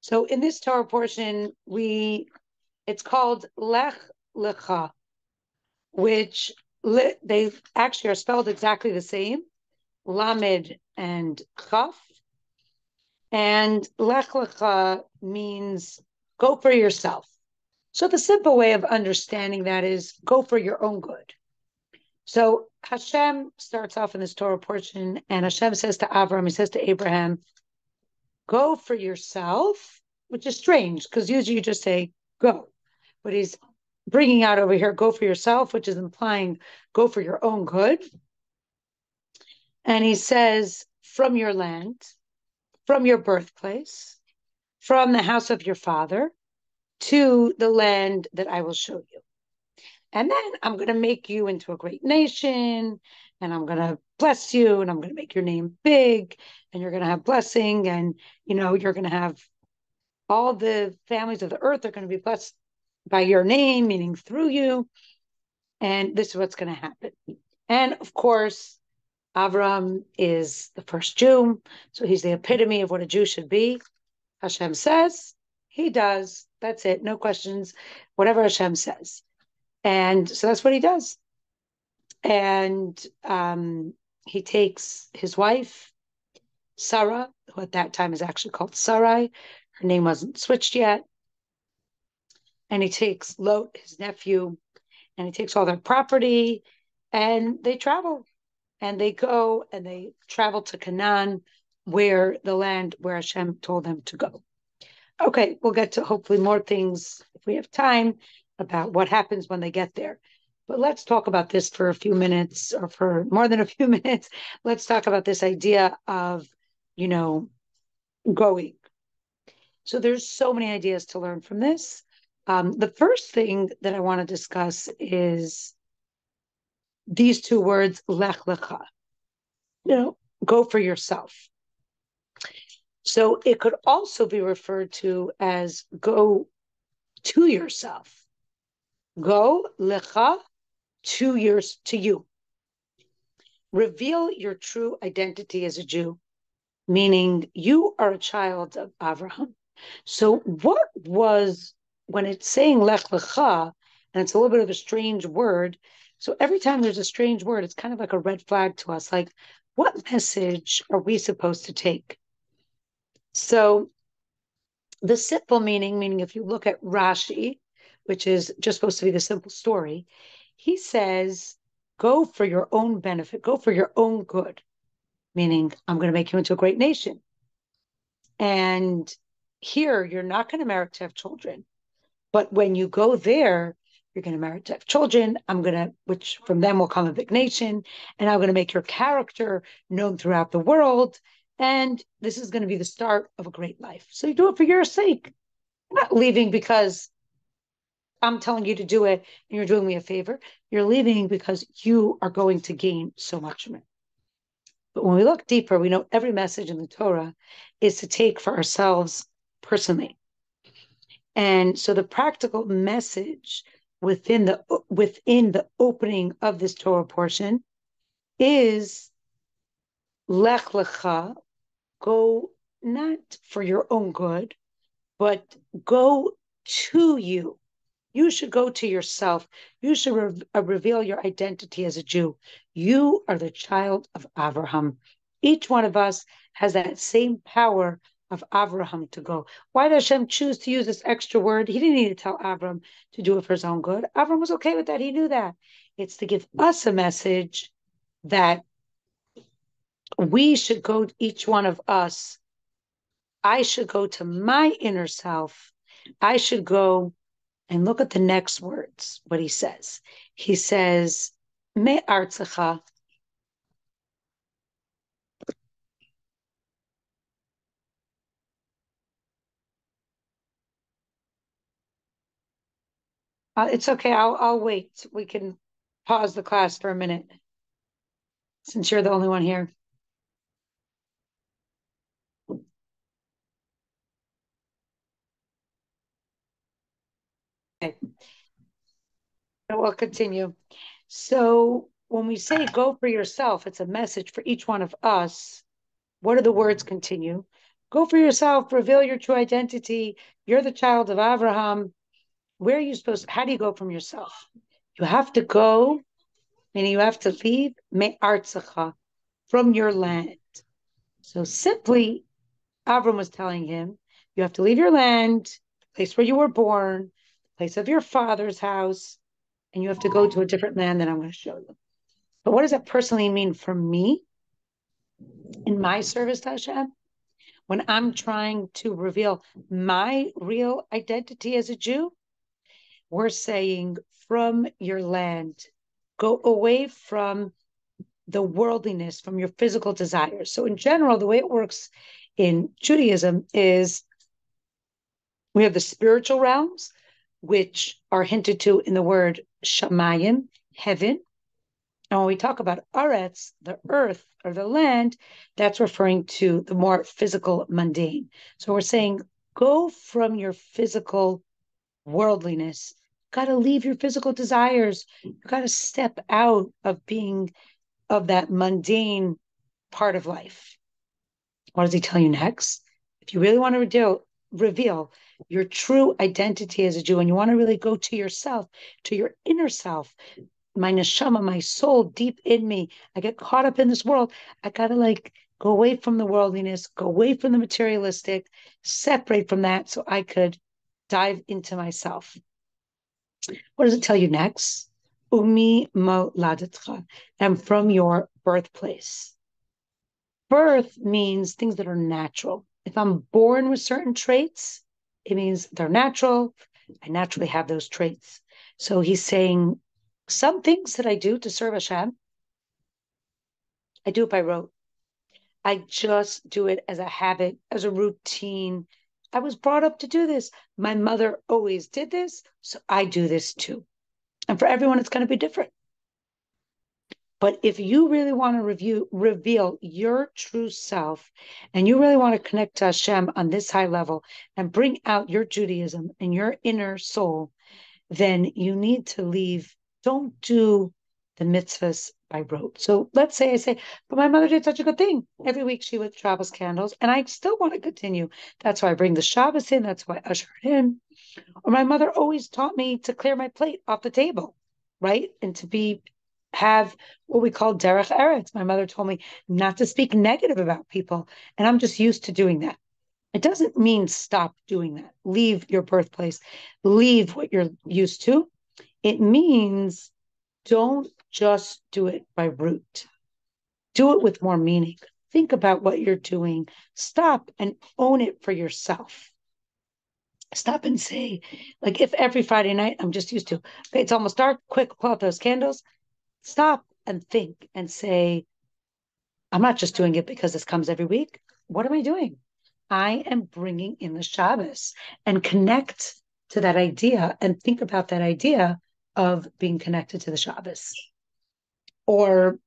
So in this Torah portion, it's called Lech Lecha, which they actually are spelled exactly the same, Lamed and Chaf. And Lech Lecha means go for yourself. So the simple way of understanding that is go for your own good. So Hashem starts off in this Torah portion, and Hashem says to Avram, he says to Abraham, go for yourself, which is strange because usually you just say go. But he's bringing out over here, go for yourself, which is implying go for your own good. And he says, from your land, from your birthplace, from the house of your father, to the land that I will show you. And then I'm going to make you into a great nation, and I'm going to bless you, and I'm going to make your name big, and you're going to have blessing, and you're going to have all the families of the earth are going to be blessed by your name, meaning through you. And this is what's going to happen. And of course, Avram is the first Jew, so he's the epitome of what a Jew should be. Hashem says, he does. That's it. No questions. Whatever Hashem says. And so that's what he does. And he takes his wife, Sarah, who at that time is actually called Sarai. Her name wasn't switched yet. And he takes Lot, his nephew, and he takes all their property, and they travel. And they go and they travel to Canaan, where the land where Hashem told them to go. Okay, we'll get to hopefully more things if we have time about what happens when they get there. But let's talk about this for a few minutes, or for more than a few minutes. Let's talk about this idea of, going. So there's so many ideas to learn from this. The first thing that I want to discuss is these two words, Lech Lecha. Go for yourself. So it could also be referred to as go to yourself. Go Lecha, to you. Reveal your true identity as a Jew, meaning you are a child of Abraham. So what was, when it's saying Lech Lecha, and it's a little bit of a strange word, so every time there's a strange word, it's kind of like a red flag to us, like, what message are we supposed to take? So the simple meaning if you look at Rashi, which is just supposed to be the simple story, he says, go for your own benefit, go for your own good, meaning I'm going to make you into a great nation. And here, you're not going to merit to have children. But when you go there, you're going to merit to have children. Which from them will come a big nation. And I'm going to make your character known throughout the world. And this is going to be the start of a great life. So you do it for your sake. You're not leaving because I'm telling you to do it and you're doing me a favor. You're leaving because you are going to gain so much from it. But when we look deeper, we know every message in the Torah is to take for ourselves personally. And so the practical message within the opening of this Torah portion is Lech Lecha, go not for your own good, but go to you. You should go to yourself. You should reveal your identity as a Jew. You are the child of Abraham. Each one of us has that same power of Abraham to go. Why did Hashem choose to use this extra word? He didn't need to tell Abraham to do it for his own good. Abraham was okay with that. He knew that. It's to give us a message that we should go, each one of us, I should go to my inner self. I should go and look at the next words, what he says. He says, Me artzecha. It's okay. I'll wait. We can pause the class for a minute since you're the only one here. Okay. We'll continue. So when we say go for yourself, it's a message for each one of us. What do the words continue? Go for yourself, reveal your true identity. You're the child of Abraham. Where are you supposed to, how do you go from yourself? You have to go, meaning you have to leave me'artzacha, from your land. So simply, Avram was telling him, you have to leave your land, the place where you were born, the place of your father's house, and you have to go to a different land that I'm going to show you. But what does that personally mean for me in my service to Hashem? When I'm trying to reveal my real identity as a Jew, we're saying from your land, go away from the worldliness, from your physical desires. So in general, the way it works in Judaism is we have the spiritual realms, which are hinted to in the word shamayim, heaven. And when we talk about aretz, the earth or the land, that's referring to the more physical, mundane. So we're saying, go from your physical worldliness. You got to leave your physical desires. You got to step out of being of that mundane part of life. What does he tell you next? If you really want to reveal your true identity as a Jew, and you want to really go to yourself, to your inner self, my neshama, my soul deep in me, I get caught up in this world. I got to go away from the worldliness, go away from the materialistic, separate from that so I could dive into myself. What does it tell you next? Umi moladetcha, and from your birthplace. Birth means things that are natural. If I'm born with certain traits, it means they're natural. I naturally have those traits. So he's saying some things that I do to serve Hashem, I do it by rote. I just do it as a habit, as a routine. I was brought up to do this. My mother always did this, so I do this too. And for everyone, it's going to be different. But if you really want to reveal your true self, and you really want to connect to Hashem on this high level and bring out your Judaism and your inner soul, then you need to leave. Don't do the mitzvahs by rote. So let's say I say, but my mother did such a good thing. Every week she lit Shabbos candles, and I still want to continue. That's why I bring the Shabbos in. That's why I usher it in. Or my mother always taught me to clear my plate off the table, right? And to have what we call derech eretz. My mother told me not to speak negative about people, and I'm just used to doing that. It doesn't mean stop doing that. Leave your birthplace, leave what you're used to. It means don't just do it by rote. Do it with more meaning. Think about what you're doing. Stop and own it for yourself. Stop and say, if every Friday night I'm just used to, okay, it's almost dark, quick, pull out those candles. Stop and think and say, I'm not just doing it because this comes every week. What am I doing? I am bringing in the Shabbos, and connect to that idea and think about that idea of being connected to the Shabbos. Or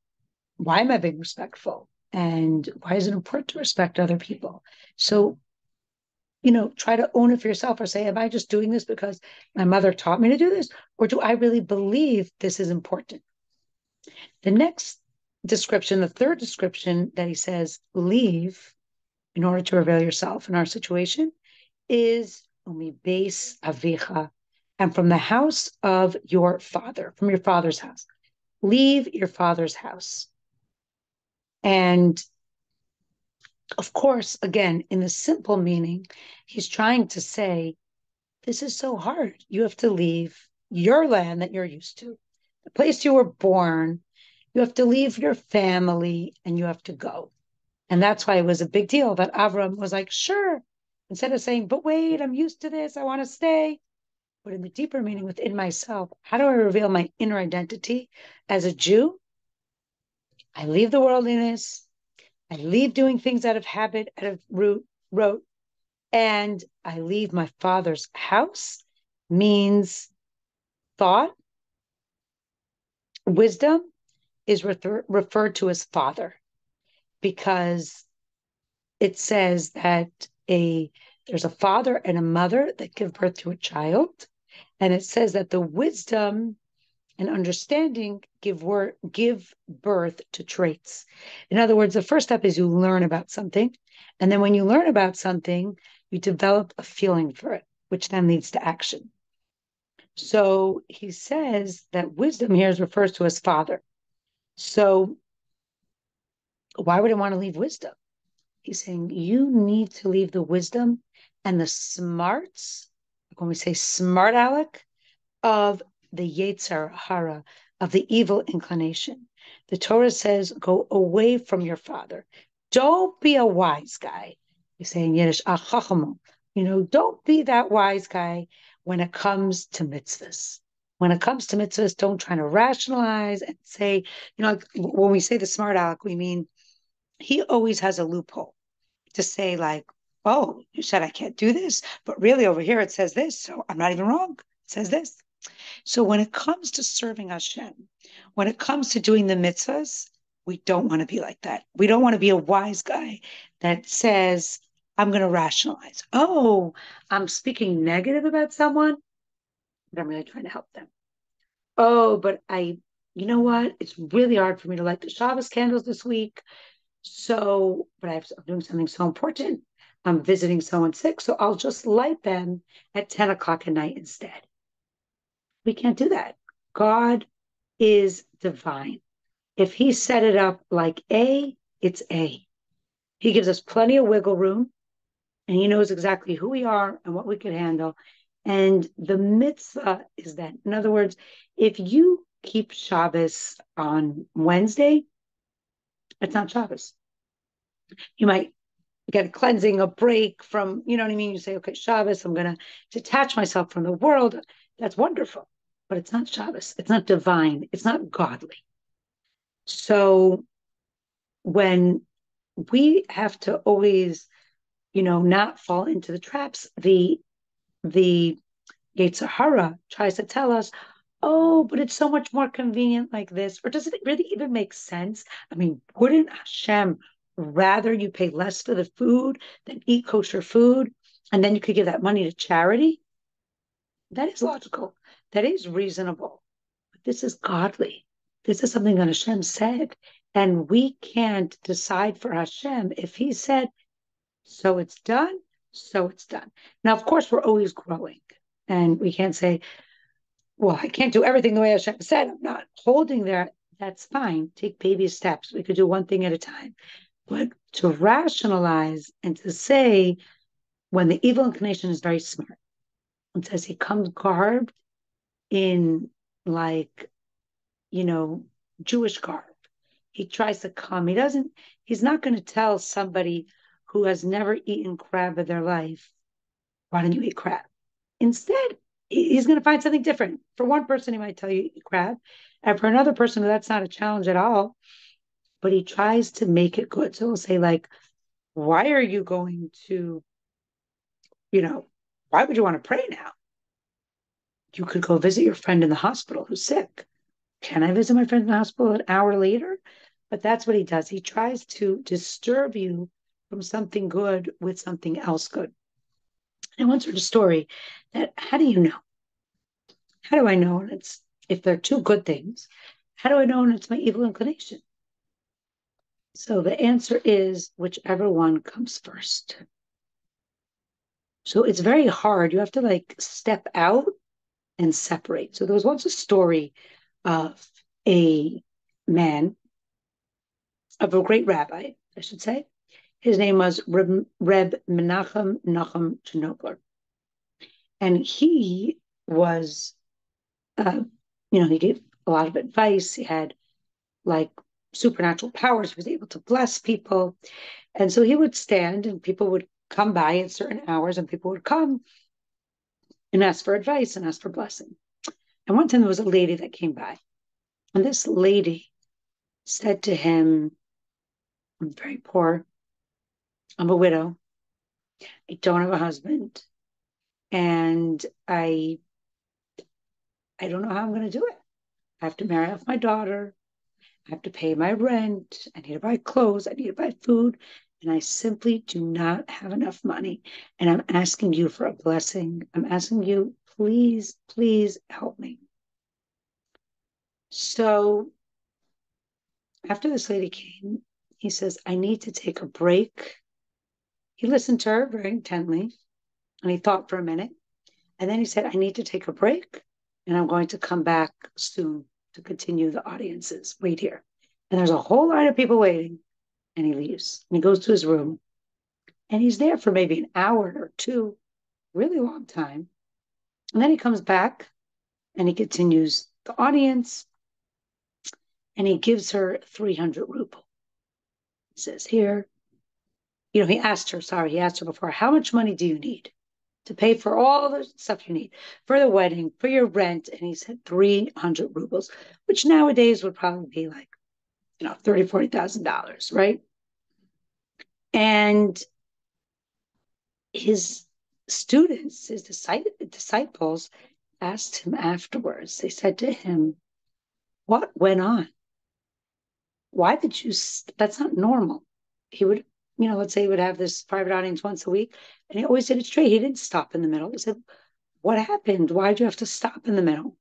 why am I being respectful? And why is it important to respect other people? So, try to own it for yourself, or say, am I just doing this because my mother taught me to do this? Or do I really believe this is important? The next description, the third description that he says, leave in order to reveal yourself in our situation, is umi beis avicha, and from the house of your father, from your father's house. Leave your father's house. And of course, again, in the simple meaning, he's trying to say, this is so hard. You have to leave your land that you're used to, the place you were born. You have to leave your family and you have to go. And that's why it was a big deal that Avram was like, sure. Instead of saying, but wait, I'm used to this, I want to stay. But in the deeper meaning within myself, how do I reveal my inner identity as a Jew? I leave the worldliness. I leave doing things out of habit, out of rote, and I leave my father's house, means thought. Wisdom is referred to as father, because it says that there's a father and a mother that give birth to a child. And it says that the wisdom and understanding give birth to traits. In other words, the first step is you learn about something. And then when you learn about something, you develop a feeling for it, which then leads to action. So he says that wisdom here is refers to as father. So why would I want to leave wisdom? He's saying you need to leave the wisdom and the smarts, like when we say smart aleck, of the Yetzer Hara, of the evil inclination. The Torah says, go away from your father. Don't be a wise guy. You say in Yiddish, don't be that wise guy when it comes to mitzvahs. When it comes to mitzvahs, don't try to rationalize and say, like when we say the smart aleck, we mean he always has a loophole to say, like, oh, you said I can't do this, but really over here it says this, so I'm not even wrong. It says this. So when it comes to serving Hashem, when it comes to doing the mitzvahs, we don't want to be like that. We don't want to be a wise guy that says, I'm going to rationalize. Oh, I'm speaking negative about someone, but I'm really trying to help them. Oh, but you know what? It's really hard for me to light the Shabbos candles this week. So, but I'm doing something so important. I'm visiting someone sick, so I'll just light them at 10 o'clock at night instead. We can't do that. God is divine. If he set it up like A, it's A. He gives us plenty of wiggle room, and he knows exactly who we are and what we can handle. And the mitzvah is that. In other words, if you keep Shabbos on Wednesday, it's not Shabbos. You might get a cleansing, a break from, you know what I mean? You say, okay, Shabbos, I'm going to detach myself from the world. That's wonderful. But it's not Shabbos. It's not divine. It's not godly. So when we have to always, not fall into the traps, the Yetzer Hara tries to tell us, oh, but it's so much more convenient like this. Or does it really even make sense? I mean, wouldn't Hashem rather you pay less for the food than eat kosher food? And then you could give that money to charity? That is logical. That is reasonable. But this is godly. This is something that Hashem said. And we can't decide for Hashem. If he said, so it's done, so it's done. Now, of course, we're always growing. And we can't say, well, I can't do everything the way Hashem said. I'm not holding there. That's fine. Take baby steps. We could do one thing at a time. But to rationalize and to say, when the evil inclination is very smart, and says he comes garbed in like, Jewish garb. He tries to come. He's not going to tell somebody who has never eaten crab in their life, why don't you eat crab? Instead, he's going to find something different. For one person, he might tell you eat crab. And for another person, that's not a challenge at all. But he tries to make it good. So he'll say, like, why are you going to, why would you want to pray now? You could go visit your friend in the hospital who's sick. Can I visit my friend in the hospital an hour later? But that's what he does. He tries to disturb you from something good with something else good. I once heard a story that how do you know? How do I know? And it's if they're two good things, how do I know when it's my evil inclination? So the answer is whichever one comes first. So it's very hard. You have to like step out and separate. So there was once a story of a man, of a great rabbi, I should say. His name was Reb Menachem Nachum Chnobler. And he was, he gave a lot of advice. He had like supernatural powers. He was able to bless people. And so he would stand and people would come by at certain hours and people would come and ask for advice and ask for blessing. And one time there was a lady that came by. And this lady said to him, I'm very poor. I'm a widow. I don't have a husband. And I don't know how I'm going to do it. I have to marry off my daughter. I have to pay my rent. I need to buy clothes. I need to buy food. And I simply do not have enough money. And I'm asking you for a blessing. I'm asking you, please, please help me. So after this lady came, he says, I need to take a break. He listened to her very intently and he thought for a minute. And then he said, I need to take a break and I'm going to come back soon to continue the audiences. Wait here. And there's a whole line of people waiting. And he leaves and he goes to his room and he's there for maybe an hour or two, really long time. And then he comes back and he continues the audience and he gives her 300 ruble. He says, here, he asked her before, how much money do you need to pay for all the stuff you need for the wedding, for your rent? And he said 300 rubles, which nowadays would probably be like, $30,000, $40,000, right? And his students, his disciples, asked him afterwards. They said to him, what went on? Why did you, that's not normal. He would, let's say he would have this private audience once a week, and he always did it straight. He didn't stop in the middle. He said, what happened? Why'd you have to stop in the middle?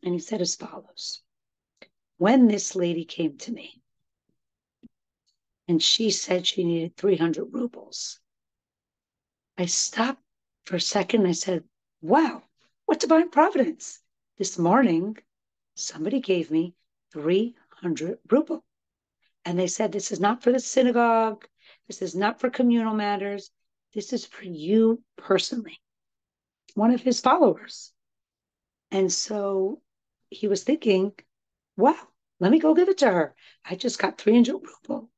And he said as follows. When this lady came to me and she said she needed 300 rubles, I stopped for a second. I said, wow, what divine providence. This morning, somebody gave me 300 rubles. And they said, this is not for the synagogue. This is not for communal matters. This is for you personally, one of his followers. And so he was thinking, wow, let me go give it to her. I just got 300 rubles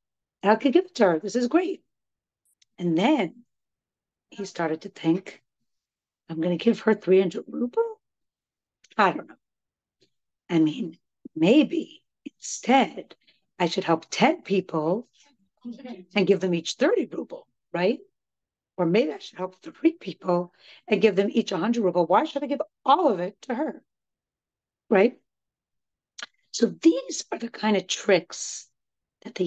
and I could give it to her. This is great. And then he started to think, I'm going to give her 300 rubles? I don't know. I mean, maybe instead I should help 10 people and give them each 30 rubles, right? Or maybe I should help 3 people and give them each 100 rubles. Why should I give all of it to her? Right? So these are the kind of tricks that the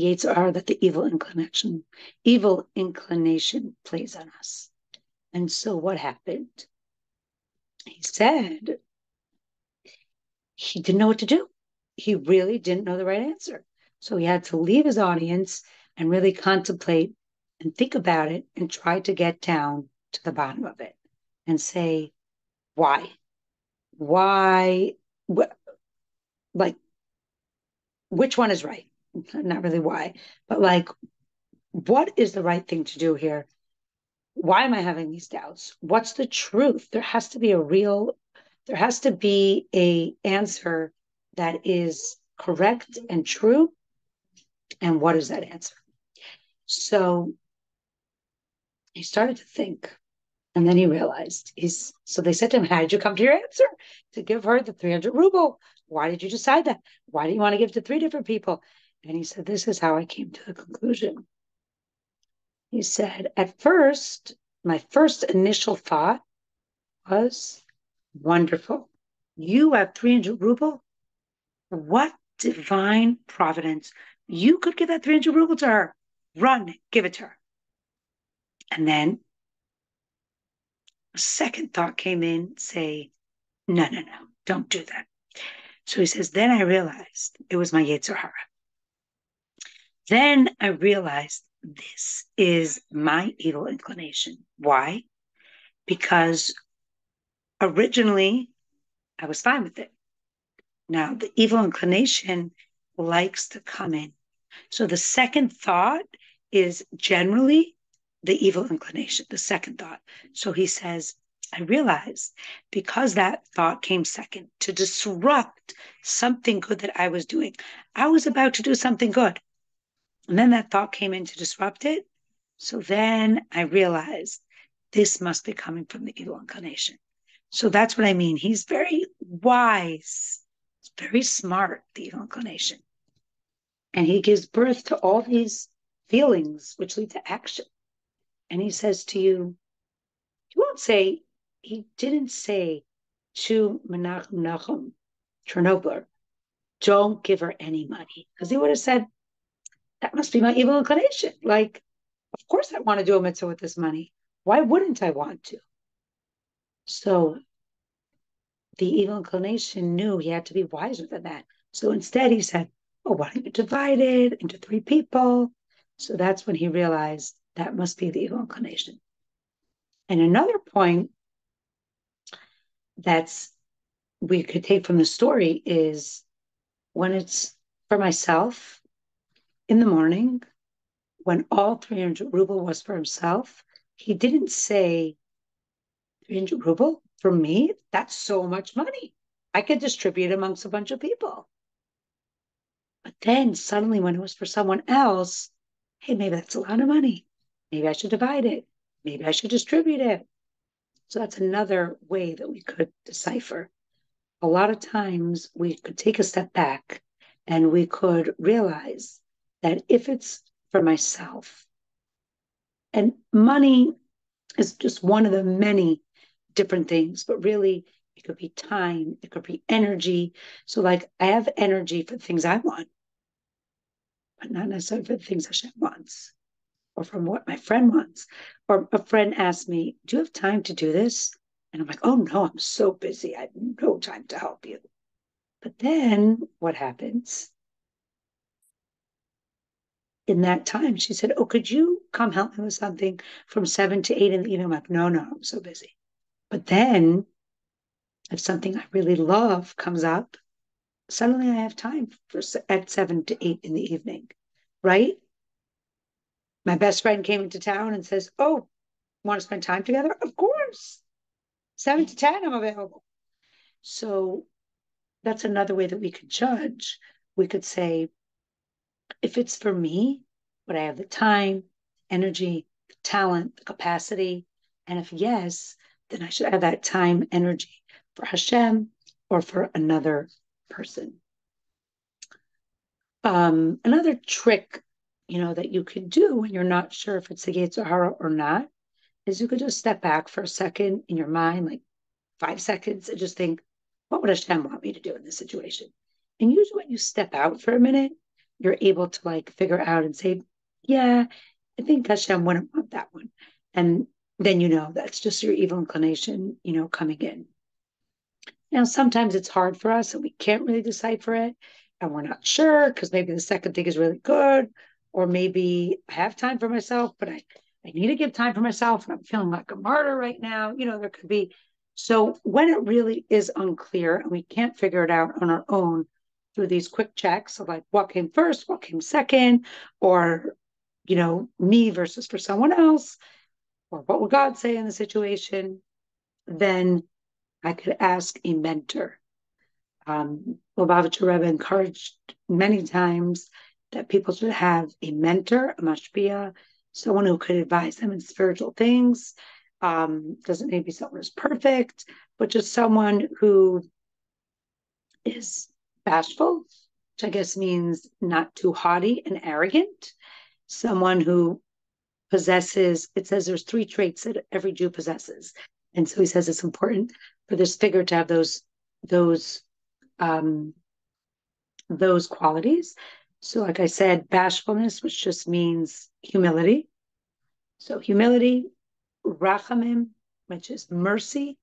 evil inclination plays on us. And so what happened? He said he didn't know what to do. He really didn't know the right answer. So he had to leave his audience and really contemplate and think about it and try to get down to the bottom of it and say, why? Why? Like, which one is right? Not really why, but like, what is the right thing to do here? Why am I having these doubts? What's the truth? There has to be a answer that is correct and true. And what is that answer? So he started to think, and then he realized so they said to him, how did you come to your answer? To give her the 300 ruble. Why did you decide that? Why do you want to give to 3 different people? And he said, this is how I came to the conclusion. He said, at first, my first initial thought was, wonderful. You have 300 ruble? What divine providence. You could give that 300 ruble to her. Run, give it to her. And then a second thought came in, say, no, don't do that. So he says, then I realized it was my Yetzer Hara. Then I realized this is my evil inclination. Why? Because originally I was fine with it. Now the evil inclination likes to come in. So the second thought is generally the evil inclination, the second thought. So he says, I realized because that thought came second to disrupt something good that I was doing. I was about to do something good. And then that thought came in to disrupt it. So then I realized this must be coming from the evil inclination. So that's what I mean. He's very wise. He's very smart, the evil inclination. And he gives birth to all these feelings which lead to action. And he says to you, he didn't say to Menachem Nachum Chernobler, don't give her any money. Because he would have said, that must be my evil inclination. Like, of course I want to do a mitzvah with this money. Why wouldn't I want to? So the evil inclination knew he had to be wiser than that. So instead he said, oh, why don't you divide it into three people? So that's when he realized that must be the evil inclination. And another point that's we could take from the story is when it's for myself in the morning, when all 300 ruble was for himself, he didn't say 300 ruble for me. That's so much money. I could distribute amongst a bunch of people. But then suddenly, when it was for someone else, hey, maybe that's a lot of money. Maybe I should divide it. Maybe I should distribute it. So that's another way that we could decipher. A lot of times we could take a step back and we could realize that if it's for myself, and money is just one of the many different things, but really it could be time, it could be energy. So, like, I have energy for the things I want, but not necessarily for the things Hashem wants or from what my friend wants. Or a friend asked me, do you have time to do this? And I'm like, oh no, I'm so busy. I have no time to help you. But then what happens? In that time, she said, oh, could you come help me with something from 7 to 8 in the evening? I'm like, no, I'm so busy. But then if something I really love comes up, suddenly I have time for at 7 to 8 in the evening, right? My best friend came into town and says, oh, want to spend time together? Of course. 7 to 10, I'm available. So that's another way that we could judge. We could say, if it's for me, would I have the time, energy, the talent, the capacity? And if yes, then I should have that time, energy for Hashem or for another person. Another trick, that you could do when you're not sure if it's a Yetzer Hara or not, is you could just step back for a second in your mind, like 5 seconds, and just think, what would Hashem want me to do in this situation? And usually when you step out for a minute, you're able to like figure out and say, yeah, I think Hashem wouldn't want that one. And then that's just your evil inclination, coming in. Now, sometimes it's hard for us and we can't really decipher it and we're not sure because maybe the second thing is really good, or maybe I have time for myself, but I need to give time for myself and I'm feeling like a martyr right now. There could be. So when it really is unclear and we can't figure it out on our own through these quick checks of like what came first, what came second, or, me versus for someone else, or what would God say in the situation, then I could ask a mentor. Lubavitcher Rebbe encouraged many times that people should have a mentor, a mashpia, someone who could advise them in spiritual things. Doesn't need to be someone who's perfect, but just someone who is bashful, which I guess means not too haughty and arrogant. Someone who possesses, it says there's 3 traits that every Jew possesses. And so he says it's important for this figure to have those qualities. So, like I said, bashfulness, which just means humility. So, humility, rachamim, which is mercy.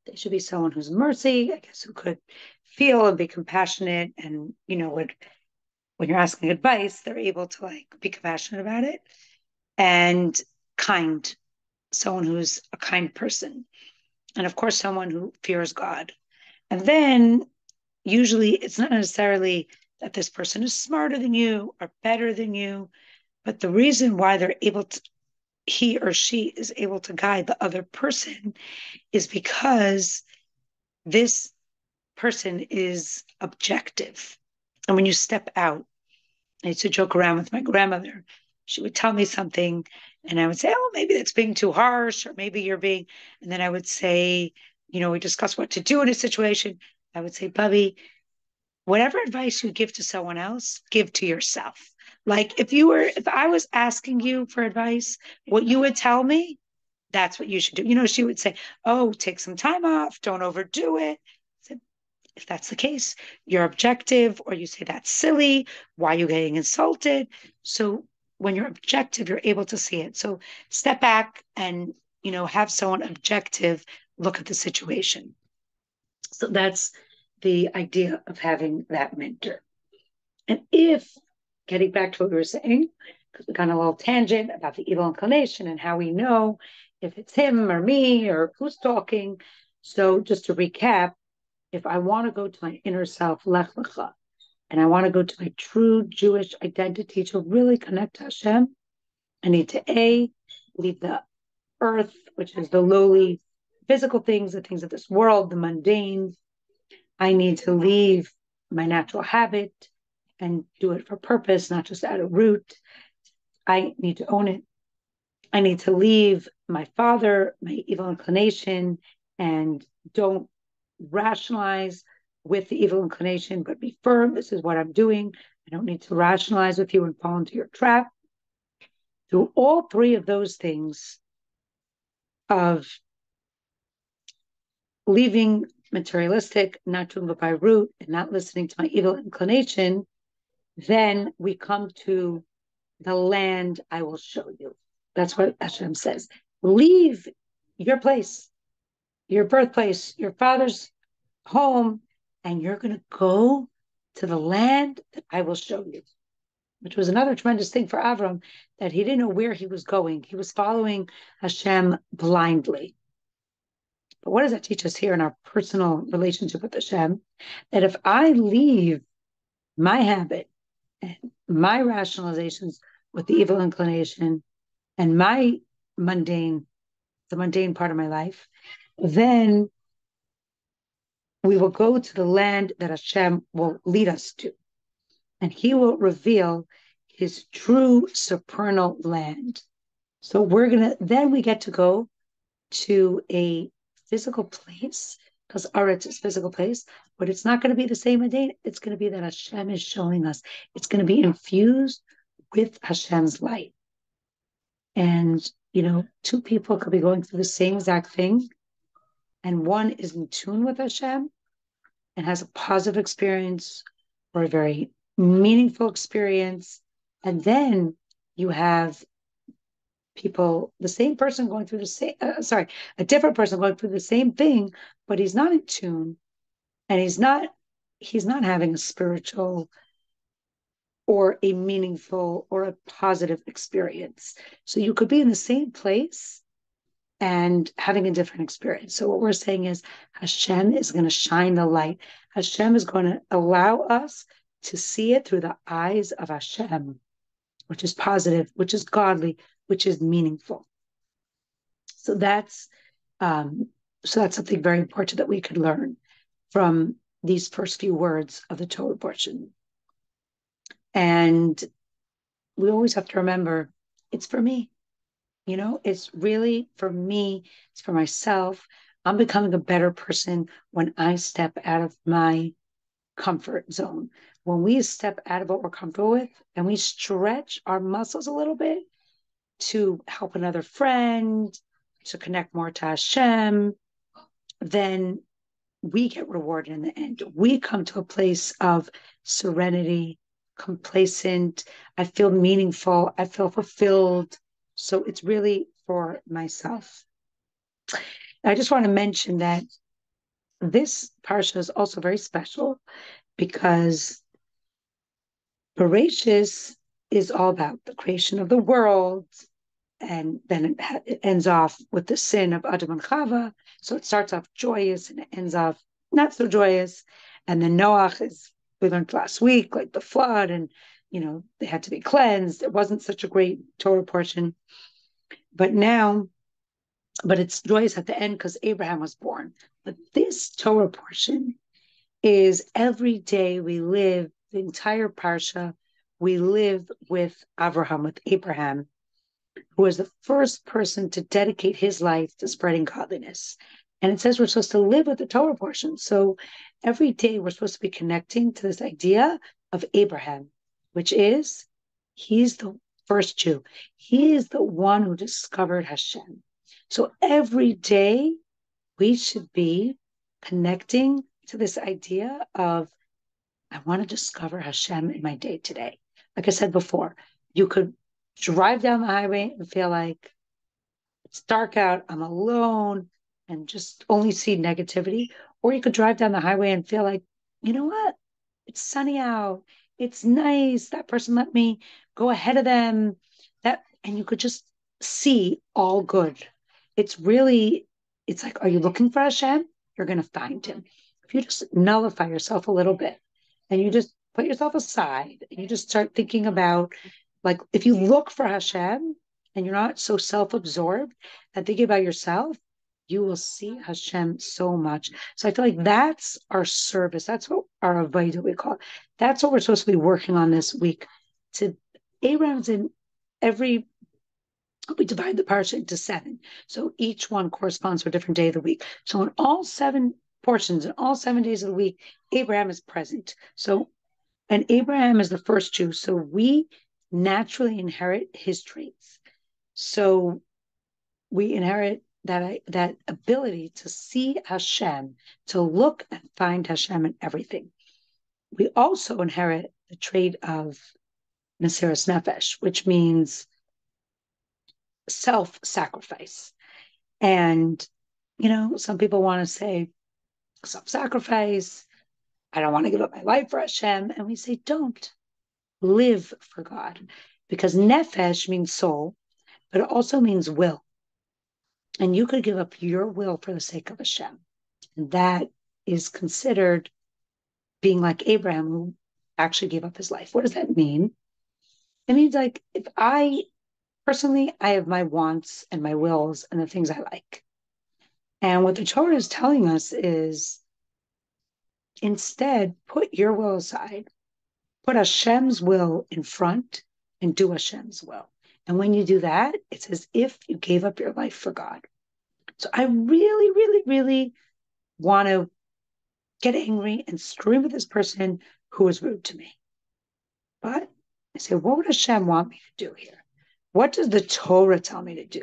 They should be someone who's mercy, I guess, who could feel and be compassionate, and would, when you're asking advice, they're able to like be compassionate about it. And kind, someone who's a kind person, and of course, someone who fears God. And then usually it's not necessarily that this person is smarter than you or better than you, but the reason why they're able to, he or she is able to guide the other person is because this person is objective. And when you step out, I used to joke around with my grandmother. She would tell me something and I would say, oh, maybe that's being too harsh, or maybe you're being, and then I would say, we discuss what to do in a situation. I would say, Bubby, whatever advice you give to someone else, give to yourself. Like if I was asking you for advice, what you would tell me, that's what you should do. She would say, oh, take some time off, don't overdo it. I said, if that's the case, you're objective, or you say that's silly, why are you getting insulted? So when you're objective, you're able to see it. So step back and, have someone objective look at the situation. So that's the idea of having that mentor. And if, getting back to what we were saying, because we got a little tangent about the evil inclination and how we know if it's him or me or who's talking. So just to recap, if I want to go to my inner self, Lech Lecha, and I want to go to my true Jewish identity to really connect to Hashem, I need to leave the earth, which is the lowly physical things, the things of this world, the mundane. I need to leave my natural habit and do it for purpose, not just out of root. I need to own it. I need to leave my father, my evil inclination, and don't rationalize with the evil inclination, but be firm. This is what I'm doing. I don't need to rationalize with you and fall into your trap. Through all three of those things of leaving materialistic, not doing it by root, and not listening to my evil inclination, then we come to the land I will show you. That's what Hashem says. Leave your place, your birthplace, your father's home, and you're going to go to the land that I will show you, which was another tremendous thing for Avram, that he didn't know where he was going. He was following Hashem blindly. But what does that teach us here in our personal relationship with Hashem? That if I leave my habit and my rationalizations with the evil inclination and my mundane, the mundane part of my life, then we will go to the land that Hashem will lead us to. And he will reveal his true supernal land. So then we get to go to a physical place, because Aretz is physical place, but it's not going to be the same day. It's going to be that Hashem is showing us. It's going to be infused with Hashem's light. And, two people could be going through the same exact thing, and one is in tune with Hashem and has a positive experience or a very meaningful experience. And then you have people, the same person going through a different person going through the same thing, but he's not in tune, and he's not having a spiritual or a meaningful or a positive experience. So you could be in the same place and having a different experience. So what we're saying is Hashem is going to shine the light. Hashem is going to allow us to see it through the eyes of Hashem, which is positive, which is godly, which is meaningful. So that's something very important that we could learn from these first few words of the Torah portion. And we always have to remember, it's for me. It's really for me. It's for myself. I'm becoming a better person when I step out of my comfort zone. When we step out of what we're comfortable with and we stretch our muscles a little bit to help another friend, to connect more to Hashem, then we get rewarded in the end. We come to a place of serenity, complacent. I feel meaningful. I feel fulfilled. So it's really for myself. I just want to mention that this parsha is also very special because Bereshis is all about the creation of the world, and then it ends off with the sin of Adam and Chava. So it starts off joyous and it ends off not so joyous. And then Noach we learned last week, like the flood, and they had to be cleansed. It wasn't such a great Torah portion, but it's joyous at the end because Abraham was born. But this Torah portion is every day we live, the entire parsha, we live with Avraham, with Abraham, who was the first person to dedicate his life to spreading godliness. And it says we're supposed to live with the Torah portion. So every day we're supposed to be connecting to this idea of Abraham, which is he's the first Jew. He is the one who discovered Hashem. So every day we should be connecting to this idea of, I want to discover Hashem in my day today. Like I said before, you could drive down the highway and feel like it's dark out, I'm alone, and just only see negativity. Or you could drive down the highway and feel like, you know what? It's sunny out. It's nice. That person let me go ahead of them. And you could just see all good. It's really, it's like, are you looking for Hashem? You're going to find him. If you just nullify yourself a little bit and you just put yourself aside and you just start thinking about, like, if you look for Hashem and you're not so self-absorbed and thinking about yourself, you will see Hashem so much. So I feel like that's our service. That's what our avodah we call it. That's what we're supposed to be working on this week. To Abraham's in every, we divide the parsha into 7. So each one corresponds to a different day of the week. So in all 7 portions, in all 7 days of the week, Abraham is present. So, and Abraham is the first Jew. So we naturally inherit his traits. So we inherit that ability to see Hashem, to look and find Hashem in everything. We also inherit the trait of Mesiras Nefesh, which means self-sacrifice. And, some people want to say self-sacrifice, I don't want to give up my life for Hashem. And we say, don't live for God. Because Nefesh means soul, but it also means will. And you could give up your will for the sake of Hashem. And that is considered being like Abraham, who actually gave up his life. What does that mean? It means like, if I have my wants and my wills and the things I like. And what the Torah is telling us is instead put your will aside, put Hashem's will in front and do Hashem's will. And when you do that, it's as if you gave up your life for God. So I really, really, really want to get angry and scream at this person who was rude to me. But I say, what would Hashem want me to do here? What does the Torah tell me to do?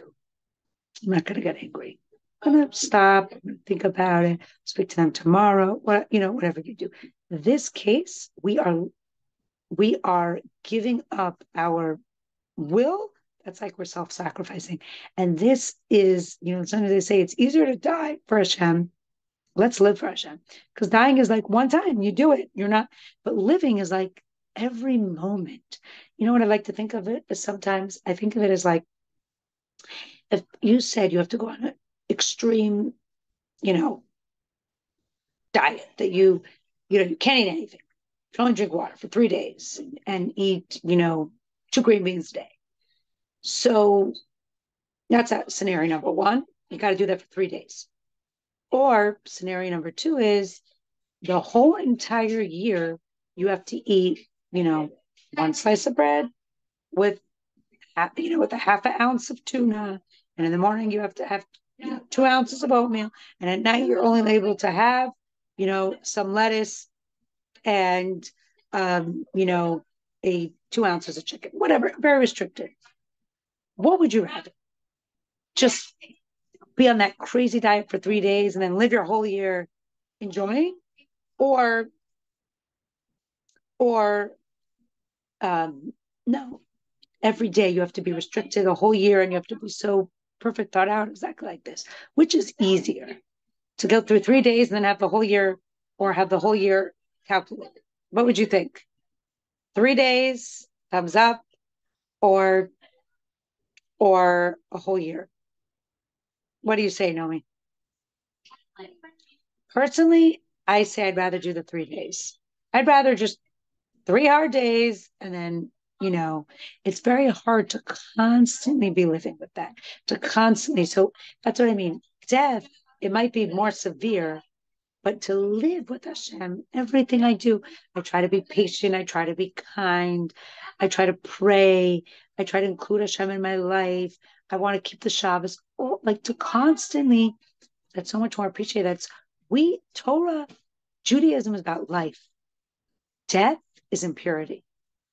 I'm not going to get angry. I'm going to stop. I'm going to think about it. Speak to them tomorrow. Whatever you do. In this case, we are giving up our will. That's like we're self-sacrificing. And this is, sometimes they say it's easier to die for Hashem. Let's live for Hashem. Because dying is like one time, you do it. You're not, but living is like every moment. You know what I like to think of it as sometimes? I think of it as like, if you said you have to go on an extreme, diet that you can't eat anything. You can only drink water for 3 days and eat, 2 green beans a day. So that's scenario number 1. You got to do that for 3 days. Or scenario number 2 is the whole entire year you have to eat, 1 slice of bread with, with a half an ounce of tuna. And in the morning you have to have 2 ounces of oatmeal. And at night you're only able to have, some lettuce and, a 2 ounces of chicken, whatever, very restricted. What would you rather? Just be on that crazy diet for 3 days and then live your whole year enjoying, or no, every day you have to be restricted a whole year and you have to be so perfect thought out exactly like this. Which is easier, to go through 3 days and then have the whole year, or have the whole year calculated? What would you think? 3 days, thumbs up, or a whole year? What do you say, Nomi? Personally, I say I'd rather do the 3 days. I'd rather just 3 hard days, and then, it's very hard to constantly be living with that, so that's what I mean. Death, it might be more severe, but to live with Hashem, everything I do, I try to be patient, I try to be kind, I try to pray, I try to include Hashem in my life, I want to keep the Shabbos, like to constantly, that's so much more appreciated. Torah, Judaism is about life. Death is impurity.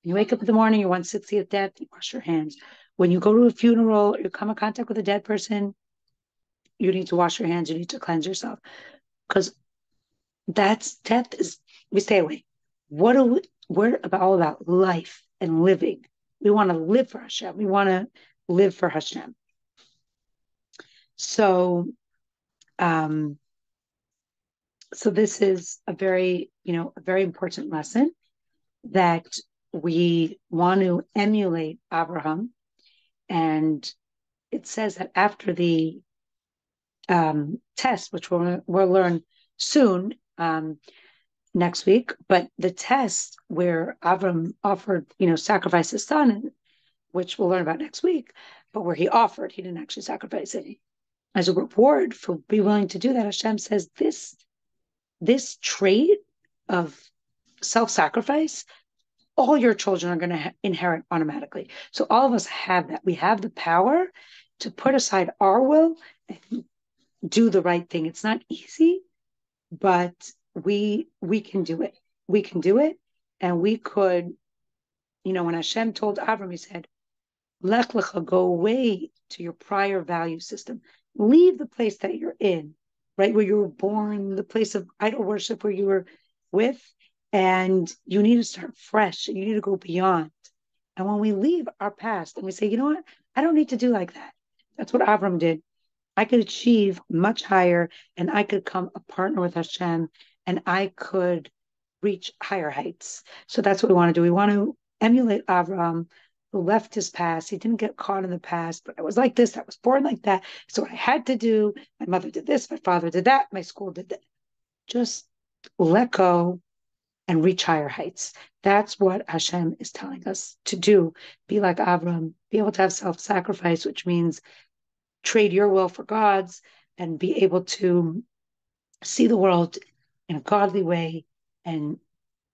When you wake up in the morning, your 160th death, you wash your hands. When you go to a funeral, or you come in contact with a dead person, you need to wash your hands, you need to cleanse yourself. Because death is, we stay away. We're all about life and living. We want to live for Hashem. We want to live for Hashem. So, So this is a very important lesson that we want to emulate Abraham. And it says that after the test, which we'll learn soon, next week, but the test where Avram offered, sacrifice his son, which we'll learn about next week, but where he offered, he didn't actually sacrifice it. As a reward for being willing to do that, Hashem says this trait of self-sacrifice, all your children are going to inherit automatically. So all of us have that. We have the power to put aside our will and do the right thing. It's not easy, but we can do it. We can do it, and we could. When Hashem told Avram, He said, "Lech Lecha, go away to your prior value system. Leave the place that you're in, right where you were born, the place of idol worship where you were with, and you need to start fresh. You need to go beyond." And when we leave our past and we say, "You know what? I don't need to do like that." That's what Avram did. I could achieve much higher, and I could become a partner with Hashem, and I could reach higher heights. So that's what we want to do. We want to emulate Avram, who left his past. He didn't get caught in the past, but I was like this, I was born like that. So what I had to do, my mother did this, my father did that, my school did that. Just let go and reach higher heights. That's what Hashem is telling us to do. Be like Avram, be able to have self-sacrifice, which means trade your will for God's and be able to see the world in a godly way and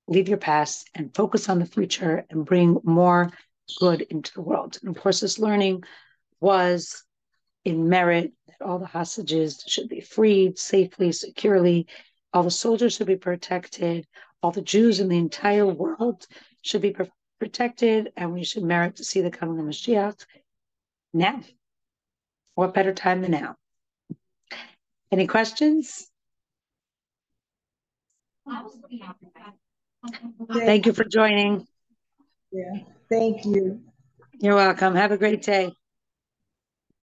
leave your past and focus on the future and bring more good into the world. And of course, this learning was in merit that all the hostages should be freed safely, securely. All the soldiers should be protected. All the Jews in the entire world should be protected, and we should merit to see the coming of Mashiach now. What better time than now? Any questions? Thank you for joining. Yeah, thank you. You're welcome. Have a great day.